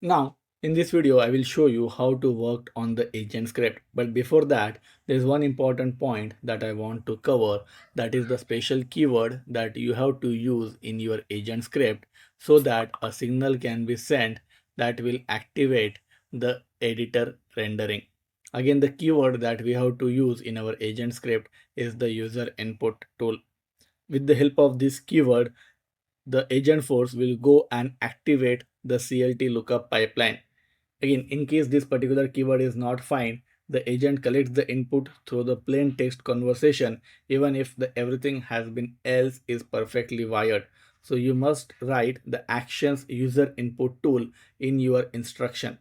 Now, in this video, I will show you how to work on the agent script. But before that, there is one important point that I want to cover. That is the special keyword that you have to use in your agent script so that a signal can be sent that will activate the editor rendering. Again, the keyword that we have to use in our agent script is the user input tool. With the help of this keyword, the Agentforce will go and activate the CLT lookup pipeline. Again, in case this particular keyword is not found, the agent collects the input through the plain text conversation, even if the everything has been else is perfectly wired. So you must write the actions user input tool in your instruction.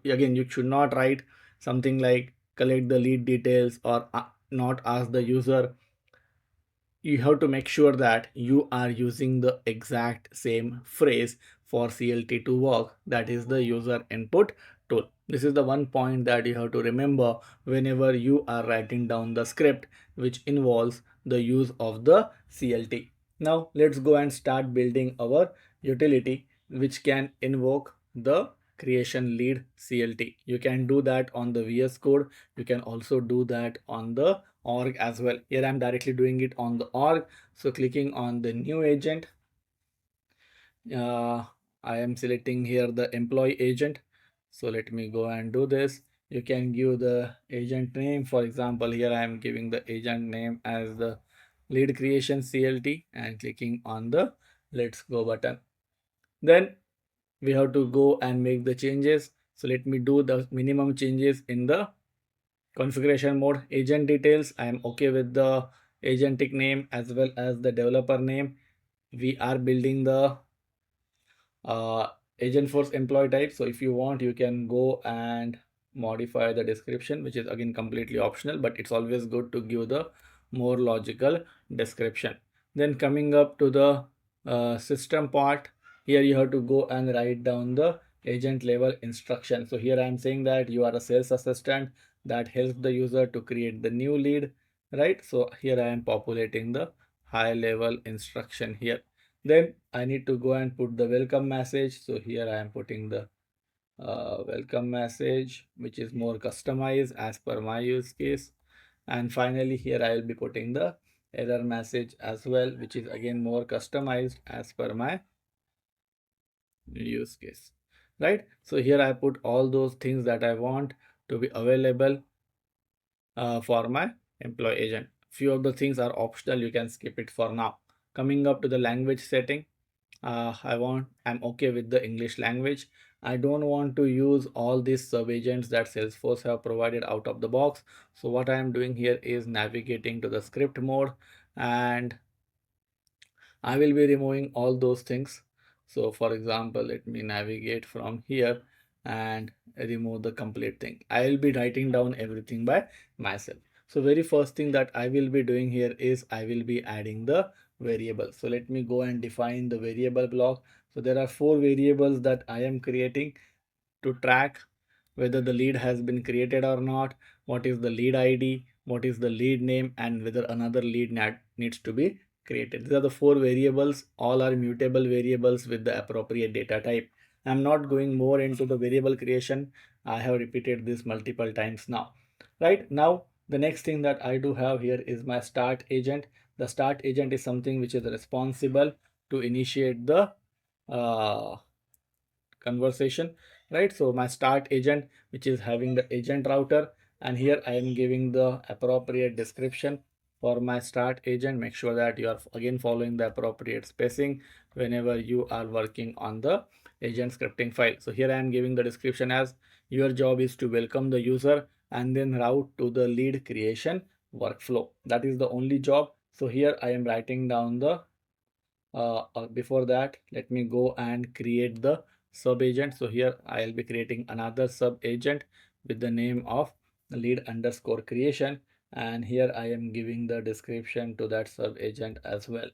Again, you should not write something like collect the lead details or not ask the user. You have to make sure that you are using the exact same phrase for CLT to work, that is the user input tool. This is the one point that you have to remember whenever you are writing down the script which involves the use of the CLT. Now let's go and start building our utility which can invoke the creation lead CLT. You can do that on the VS Code. You can also do that on the org as well. Here I'm directly doing it on the org. So clicking on the new agent, I am selecting here the employee agent. So let me go and do this. You can give the agent name. For example, here I am giving the agent name as the lead creation CLT and clicking on the let's go button. Then we have to go and make the changes. So let me do the minimum changes in the configuration mode. Agent details, I am okay with the agentic name as well as the developer name. We are building the Agentforce employee type. So if you want, you can go and modify the description, which is again completely optional, but it's always good to give the more logical description. Then coming up to the system part, here you have to go and write down the agent level instruction. So here I am saying that you are a sales assistant that helps the user to create the new lead, right? So here I am populating the high level instruction here. Then I need to go and put the welcome message. So here I am putting the welcome message, which is more customized as per my use case. And finally, here I will be putting the error message as well, which is again more customized as per my use case, right? So here I put all those things that I want to be available for my employee agent. Few of the things are optional. You can skip it for now. Coming up to the language setting, I'm okay with the English language. I don't want to use all these sub agents that Salesforce have provided out of the box. So what I am doing here is navigating to the script mode, and I will be removing all those things. So for example, let me navigate from here and remove the complete thing. I will be writing down everything by myself. So very first thing that I will be doing here is I will be adding the variable. So let me go and define the variable block. So there are 4 variables that I am creating to track whether the lead has been created or not, what is the lead ID, what is the lead name, and whether another lead needs to be created. These are the 4 variables. All are mutable variables with the appropriate data type. I'm not going more into the variable creation. I have repeated this multiple times now. Right now, the next thing that I do have here is my start agent. The start agent is something which is responsible to initiate the uh, conversation, right? So my start agent, which is having the agent router, and here I am giving the appropriate description for my start agent. Make sure that you are again following the appropriate spacing whenever you are working on the agent scripting file. So here I am giving the description as your job is to welcome the user and then route to the lead creation workflow. That is the only job. So here I am writing down the before that, let me go and create the sub agent. So here I'll be creating another sub agent with the name of lead underscore creation, and here I am giving the description to that sub agent as well.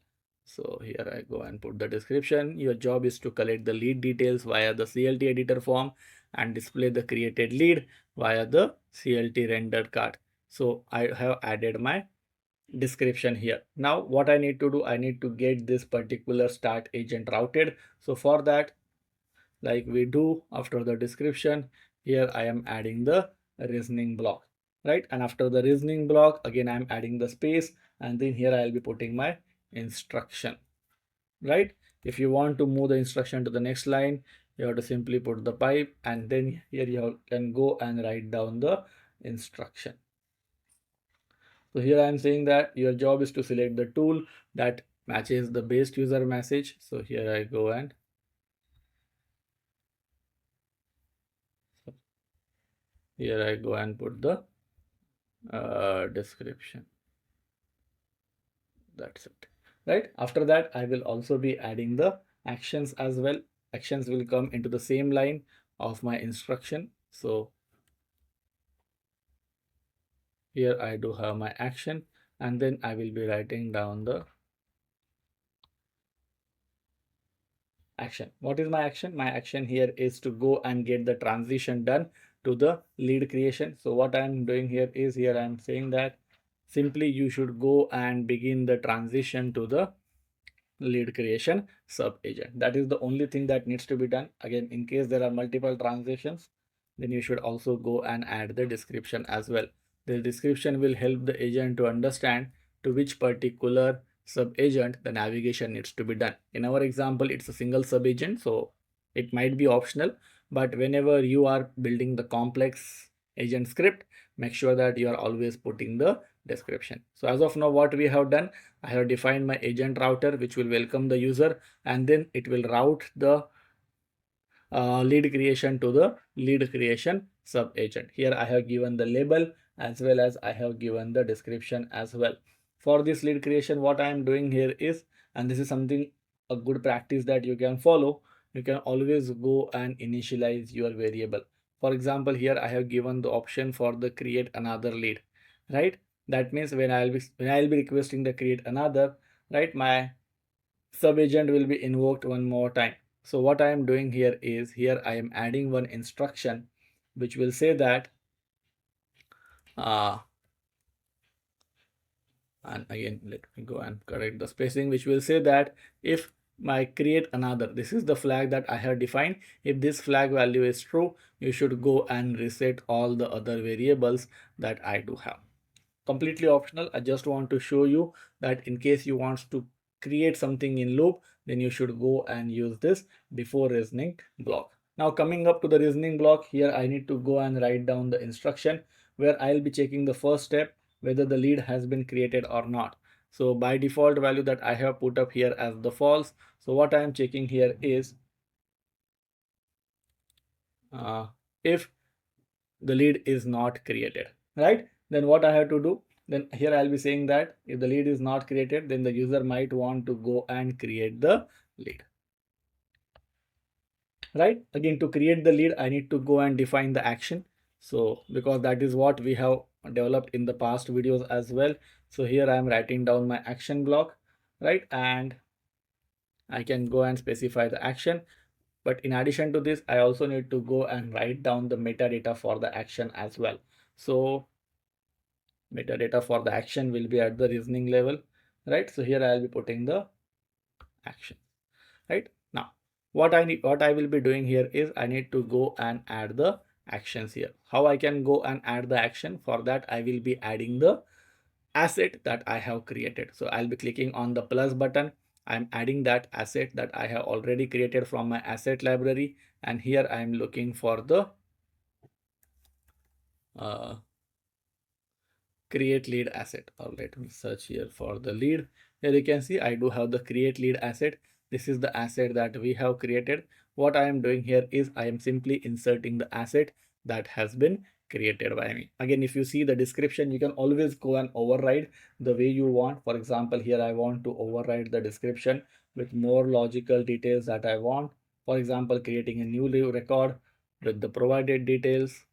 So here I go and put the description. Your job is to collect the lead details via the CLT editor form and display the created lead via the CLT rendered card. So I have added my description here. Now what I need to do, I need to get this particular start agent routed. So for that, like we do after the description. Here I am adding the reasoning block, right? And after the reasoning block, again I'm adding the space, and then here I'll be putting my instruction, right? If you want to move the instruction to the next line, you have to simply put the pipe, and then here you can go and write down the instruction. So here I am saying that your job is to select the tool that matches the best user message. So here I go and put the description. That's it, right? After that, I will also be adding the actions as well. Actions will come into the same line of my instruction. So here I do have my action, and then I will be writing down the action. What is my action? My action here is to go and get the transition done to the lead creation. So what I'm doing here is, here I'm saying that simply you should go and begin the transition to the lead creation sub agent. That is the only thing that needs to be done. Again, in case there are multiple transitions, then you should also go and add the description as well. The description will help the agent to understand to which particular sub agent the navigation needs to be done. In our example, it's a single sub agent, so it might be optional, but whenever you are building the complex agent script, make sure that you are always putting the description. So as of now, what we have done, I have defined my agent router, which will welcome the user, and then it will route the lead creation to the lead creation sub agent. Here I have given the label as well as I have given the description as well. For this lead creation, what I am doing here is, and this is something, a good practice that you can follow, you can always go and initialize your variable. For example, here I have given the option for the create another lead, right? That means when I'll be requesting the create another, right, my sub agent will be invoked one more time. So what I am doing here is, here I am adding one instruction which will say that and again let me go and correct the spacing, which will say that if my create another, this is the flag that I have defined, if this flag value is true, you should go and reset all the other variables that I do have. Completely optional. I just want to show you that in case you want to create something in loop, then you should go and use this before reasoning block. Now coming up to the reasoning block, here I need to go and write down the instruction where I'll be checking the first step, whether the lead has been created or not. So by default value that I have put up here as the false. So what I am checking here is if the lead is not created, right? Then what I have to do, then here I'll be saying that if the lead is not created, then the user might want to go and create the lead, right? Again, to create the lead, I need to go and define the action. So because that is what we have developed in the past videos as well. So here I am writing down my action block, right? And I can go and specify the action. But in addition to this, I also need to go and write down the metadata for the action as well. So metadata for the action will be at the reasoning level, right? So here I'll be putting the action, right? Now, what I will be doing here is I need to go and add the actions here. How I can go and add the action? For that, I will be adding the asset that I have created. So I'll be clicking on the plus button. I'm adding that asset that I have already created from my asset library. And here I'm looking for the create lead asset, or let me search here for the lead. Here you can see I do have the create lead asset. This is the asset that we have created. What I am doing here is I am simply inserting the asset that has been created by me. Again, if you see the description, you can always go and override the way you want. For example, here I want to override the description with more logical details that I want. For example, creating a new record with the provided details,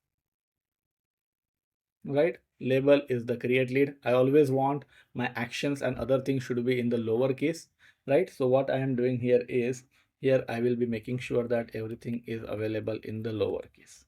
right? Label is the create lead. I always want my actions and other things should be in the lower case, right? So what I am doing here is, here I will be making sure that everything is available in the lower case.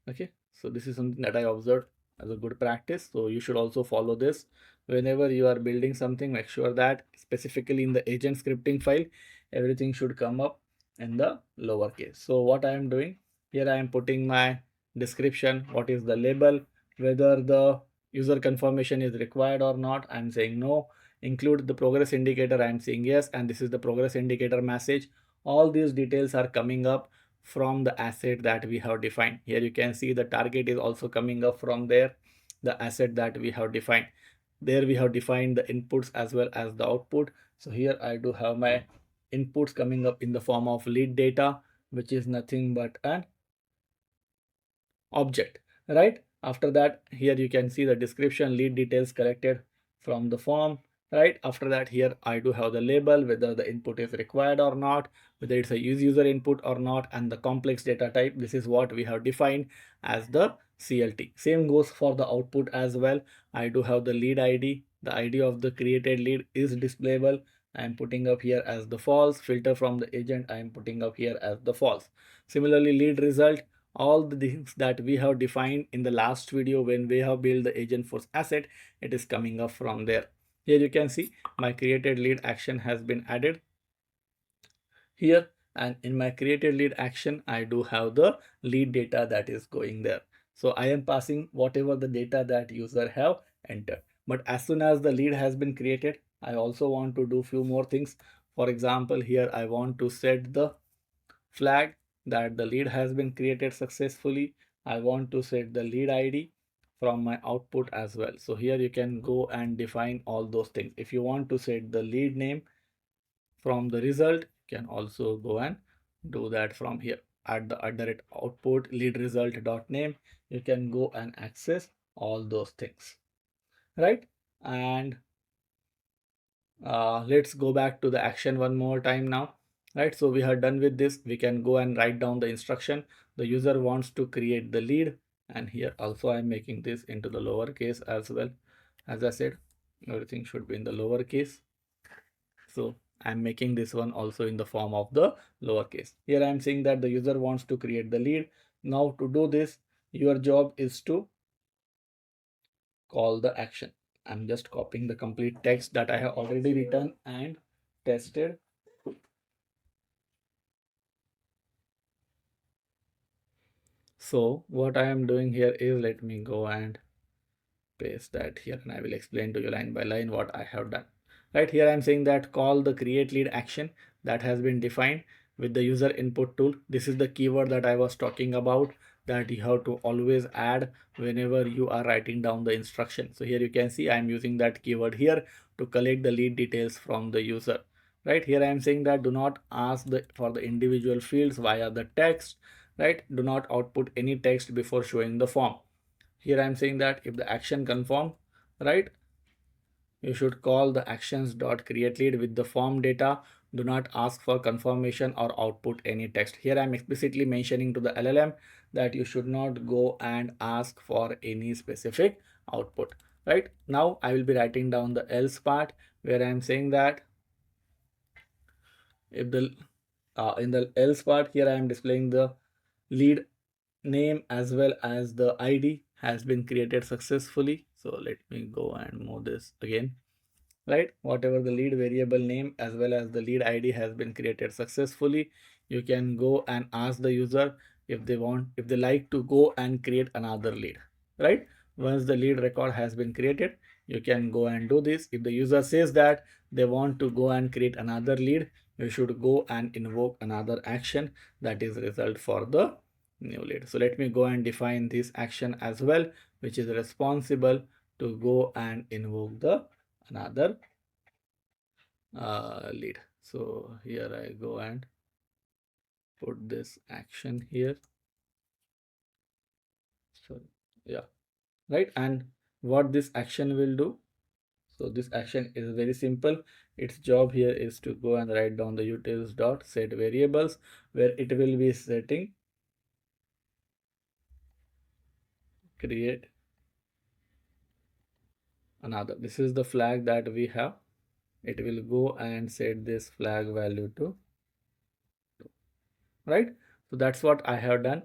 Okay, so this is something that I observed as a good practice. So you should also follow this whenever you are building something. Make sure that specifically in the agent scripting file, everything should come up in the lowercase. So what I am doing here, I am putting my description, what is the label, whether the user confirmation is required or not, I'm saying no. Include the progress indicator, I'm saying yes, and this is the progress indicator message. All these details are coming up from the asset that we have defined. Here you can see the target is also coming up from there, the asset that we have defined. There we have defined the inputs as well as the output. So here I do have my inputs coming up in the form of lead data, which is nothing but an object, right? After that, here you can see the description, lead details collected from the form, right? After that, here I do have the label, whether the input is required or not, whether it's a user input or not, and the complex data type. This is what we have defined as the CLT. Same goes for the output as well. I do have the lead ID. The ID of the created lead is displayable. I am putting up here as the false. Filter from the agent, I am putting up here as the false. Similarly, lead result, all the things that we have defined in the last video when we have built the Agentforce asset, it is coming up from there. Here you can see my created lead action has been added here, and in my created lead action I do have the lead data that is going there. So I am passing whatever the data that user have entered. But as soon as the lead has been created, I also want to do few more things. For example, here I want to set the flag that the lead has been created successfully. I want to set the lead ID from my output as well. So here you can go and define all those things. If you want to set the lead name from the result, you can also go and do that from here. At the @output lead result dot name, you can go and access all those things, right? And let's go back to the action one more time now, right? So we are done with this. We can go and write down the instruction. The user wants to create the lead, and here also I'm making this into the lowercase as well. As I said, everything should be in the lowercase. So I'm making this one also in the form of the lowercase. Here I'm saying that the user wants to create the lead. Now to do this, your job is to call the action. I'm just copying the complete text that I have already written and tested. So what I am doing here is, let me go and paste that here, and I will explain to you line by line what I have done. Right here I'm saying that call the create lead action that has been defined with the user input tool. This is the keyword that I was talking about, that you have to always add whenever you are writing down the instruction. So here you can see I'm using that keyword here to collect the lead details from the user. Right here I am saying that do not ask for the individual fields via the text, right? Do not output any text before showing the form. Here I'm saying that if the action confirm, right, you should call the actions.createLead with the form data. Do not ask for confirmation or output any text. Here I'm explicitly mentioning to the LLM that you should not go and ask for any specific output. Right now I will be writing down the else part, where I'm saying that if the in the else part, here I am displaying the lead name as well as the ID has been created successfully. So let me go and move this again, right? Whatever the lead variable name as well as the lead ID has been created successfully, you can go and ask the user if they like to go and create another lead, right? Once the lead record has been created, you can go and do this. If the user says that they want to go and create another lead, you should go and invoke another action that is result for the new lead. So let me go and define this action as well, which is responsible to go and invoke the another lead. So here I go and put this action here. So yeah, right. And what this action will do, so this action is very simple. Its job here is to go and write down the utils dot set variables, where it will be setting create another. This is the flag that we have. It will go and set this flag value to, right? So that's what I have done.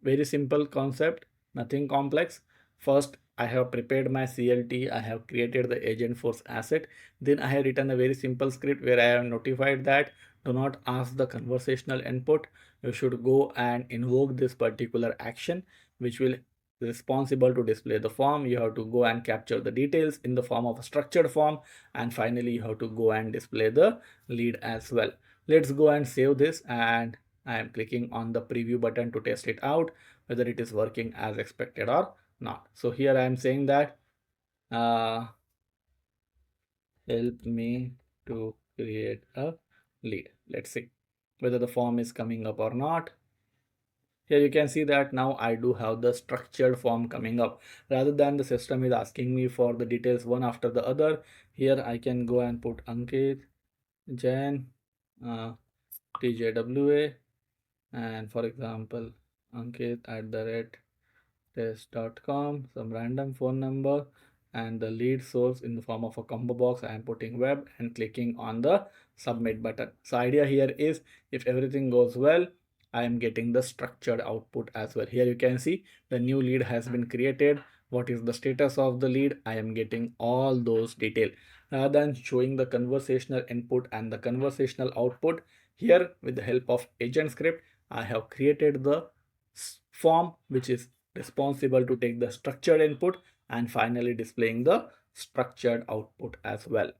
Very simple concept, nothing complex. First, I have prepared my CLT. I have created the Agentforce asset. Then I have written a very simple script where I have notified that do not ask the conversational input. You should go and invoke this particular action, which will be responsible to display the form. You have to go and capture the details in the form of a structured form, and finally you have to go and display the lead as well. Let's go and save this, and I am clicking on the preview button to test it out whether it is working as expected or not. So here I am saying that help me to create a lead. Let's see whether the form is coming up or not. Here you can see that now I do have the structured form coming up rather than the system is asking me for the details one after the other. Here I can go and put Ankit, Jan, TJWA, and for example Ankit @ test.com, some random phone number, and the lead source in the form of a combo box. I am putting web and clicking on the submit button. So idea here is, if everything goes well, I am getting the structured output as well. Here you can see the new lead has been created. What is the status of the lead? I am getting all those details rather than showing the conversational input and the conversational output. Here with the help of agent script, I have created the form which is responsible to take the structured input and finally displaying the structured output as well.